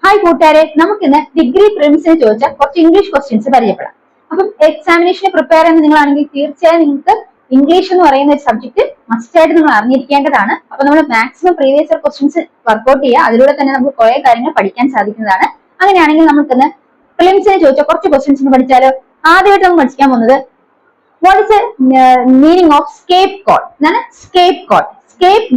Hi കൂട്ടുകാരെ, നമുക്കിന്ന് degree പ്രിലിംസിന് ചോദിച്ച കുറച്ച് ഇംഗ്ലീഷ് ക്വസ്റ്റ്യൻസ് പരിചയപ്പെടാം. അപ്പം എക്സാമിനേഷന് പ്രിപ്പയർ ചെയ്യുന്ന നിങ്ങളാണെങ്കിൽ തീർച്ചയായും നിങ്ങൾക്ക് ഇംഗ്ലീഷ് എന്ന് പറയുന്ന ഒരു സബ്ജക്ട് മസ്റ്റ് ആയിട്ട് നിങ്ങൾ അറിഞ്ഞിരിക്കേണ്ടതാണ്. അപ്പൊ നമ്മൾ maximum previous year questions work out ചെയ്യുക. അതിലൂടെ തന്നെ നമുക്ക് കുറെ കാര്യങ്ങൾ പഠിക്കാൻ സാധിക്കുന്നതാണ്. അങ്ങനെയാണെങ്കിൽ നമുക്കിന്ന് പ്രിലിംസിന് ചോദിച്ച കുറച്ച് ക്വസ്റ്റ്യൻസ് പഠിച്ചാലോ? ആദ്യമായിട്ട് നമ്മൾ പഠിക്കാൻ പോകുന്നത് what is meaning of scape got എന്നാണ്. സ്കേപ്പ്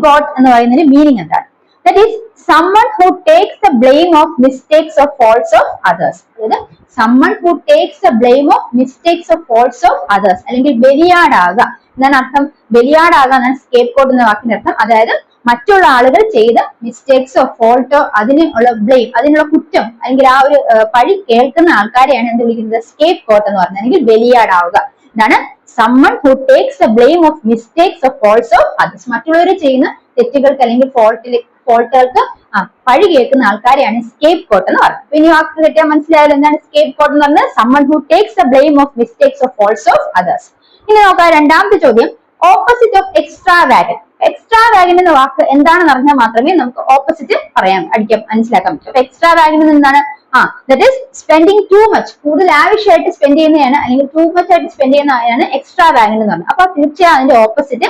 ഗോട്ട് എന്ന് പറയുന്നതിന്റെ മീനിങ് എന്താണ്? That is someone who takes the blame of mistakes or faults of others. അതായത് someone who takes the blame of mistakes or faults of others. അല്ലെങ്കിൽ ബലിയാടാകുക എന്നാണ് അർത്ഥം. ബലിയാടാകുക എന്നാണ് scape got എന്ന വാക്കിന്റെ അർത്ഥം. അതായത് മറ്റുള്ള ആളുകൾ ചെയ്ത മിസ്റ്റേക്സോ ഫോൾട്ടോ അതിനുള്ള ബ്ലെയിം, അതിനുള്ള കുറ്റം അല്ലെങ്കിൽ ആ ഒരു പഴി കേൾക്കുന്ന ആൾക്കാരെയാണ് എന്ത് വിളിക്കുന്നത്? സ്കേപ്പ് ഗോട്ട് എന്ന് പറഞ്ഞത്, അല്ലെങ്കിൽ ബലിയാടാവുക. ഇതാണ് someone who takes the blame of mistakes or faults of others. മറ്റുള്ളവർ ചെയ്യുന്ന തെറ്റുകൾക്ക് അല്ലെങ്കിൽ ഫോൾട്ടുകൾക്ക് പഴി കേൾക്കുന്ന ആൾക്കാരെയാണ് സ്കേപ്പ് ഗോട്ട് എന്ന് പറയുന്നത്. ഇനി വാക്ക് തെറ്റാൻ മനസ്സിലായാലും എന്താണ് സ്കേപ്പ് ഗോട്ട് എന്ന് പറഞ്ഞത്? someone who takes the blame of mistakes or faults of others. ഇനി നോക്കാം രണ്ടാമത്തെ ചോദ്യം, ഓപ്പോസിറ്റ് ഓഫ് എക്സ്ട്രാവാഗന്റ്. എക്സ്ട്രാവാഗന്റ് എന്ന വാക്ക് എന്താണെന്ന് അറിഞ്ഞാൽ മാത്രമേ നമുക്ക് ഓപ്പോസിറ്റ് മനസ്സിലാക്കാൻ പറ്റൂ. അപ്പൊ എക്സ്ട്രാവാഗന്റ് എന്താണ്? That is spending too much, കൂടുതൽ ആവശ്യമായിട്ട് സ്പെൻഡ് ചെയ്യുന്നതാണ് അല്ലെങ്കിൽ ടു മച്ച് ആയിട്ട് സ്പെൻഡ് ചെയ്യുന്നതാണ് എക്സ്ട്രാവാഗന്റ് എന്ന് പറയുന്നത്. അപ്പൊ തീർച്ചയായും അതിന്റെ ഓപ്പോസിറ്റ്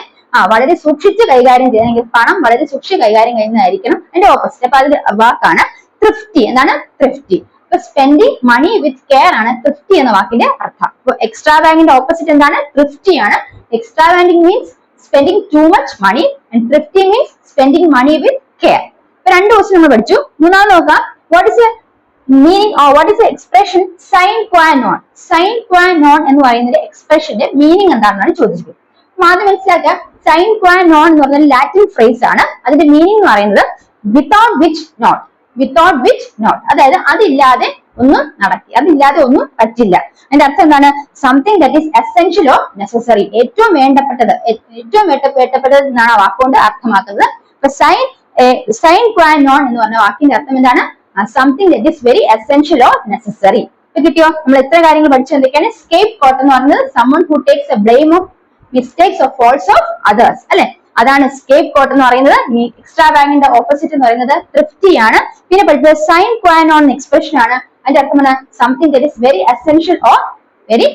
വളരെ സൂക്ഷിച്ച് കൈകാര്യം ചെയ്യുന്ന, അല്ലെങ്കിൽ പണം വളരെ സൂക്ഷിച്ച് കൈകാര്യം ചെയ്യുന്നതായിരിക്കണം അതിന്റെ ഓപ്പോസിറ്റ്. അപ്പൊ അതിന്റെ വാക്കാണ് ത്രിഫ്റ്റി. എന്താണ് ത്രിഫ്റ്റി? അപ്പൊ സ്പെൻഡിങ് മണി വിത്ത് കെയർ ആണ് ത്രിഫ്റ്റി എന്ന വാക്കിന്റെ അർത്ഥം. അപ്പൊ എക്സ്ട്രാവാഗന്റ് ഓപ്പോസിറ്റ് എന്താണ്? ത്രിഫ്റ്റി ആണ്. Extravagant means spending too much money and thrifty means spending money with care. ഇപ്പൊ രണ്ട് ക്വസ്റ്റ്യൻ നമ്മൾ പഠിച്ചു. മൂന്നാമത് നോക്കാം, what is meaning or what is the expression sine qua non? Sine qua non എന്ന് പറയുന്ന എക്സ്പ്രഷന്റെ മീനിങ് എന്താണെന്നാണ് ചോദിച്ചിരിക്കുന്നത്. ആദ്യം മനസ്സിലാക്കുക, സൈൻ ക്വാ നോൺ എന്ന് പറഞ്ഞ ലാറ്റിൻ ഫ്രേസ് ആണ്. അതിന്റെ മീനിങ് എന്ന് പറയുന്നത് without which not. Without which not, അതായത് അതില്ലാതെ ഒന്നും അതില്ലാതെ ഒന്നും പറ്റില്ല. അതിന്റെ അർത്ഥം എന്താണ്? Something that is essential or necessary, ഏറ്റവും വേണ്ടപ്പെട്ടത് എന്നാണ് ആ വാക്കുകൊണ്ട് അർത്ഥമാക്കുന്നത്. അപ്പൊ സൈൻ ക്വാ നോൺ എന്ന് പറഞ്ഞ വാക്കിന്റെ അർത്ഥം എന്താണ്? Something that is very essential or necessary. കിട്ടിയോ? നമ്മൾ എത്ര കാര്യങ്ങൾ പഠിച്ചു. എന്തൊക്കെയാണ്? സ്കേപ്പ് ഗോട്ട് എന്ന് പറയുന്നത് someone who takes the blame of mistakes or faults of others, അല്ലെ? അതാണ് സ്കേപ്പ് ഗോട്ട് എന്ന് പറയുന്നത്. ഈ എക്സ്ട്രാവാഗന്റിന്റെ ഓപ്പോസിറ്റ് എന്ന് പറയുന്നത് ത്രിഫ്റ്റി ആണ്. പിന്നെ പഠിച്ചത് സൈൻ ക്വാ നോൺ എക്സ്പ്രഷൻ ആണ്. അതിന്റെ അർത്ഥം എന്താണ്? Something that is very essential or very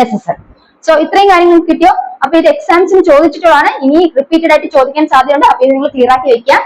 necessary. So ഇത്രയും കാര്യങ്ങൾ കിട്ടിയോ? അപ്പൊ ഇത് എക്സാംസിന് ചോദിച്ചിട്ടുള്ളതാണ്. ഇനി റിപ്പീറ്റഡ് ആയിട്ട് ചോദിക്കാൻ സാധ്യതയുണ്ട്. അപ്പൊ ഇത് നിങ്ങൾ ക്ലിയർ ആക്കി വെക്കുക.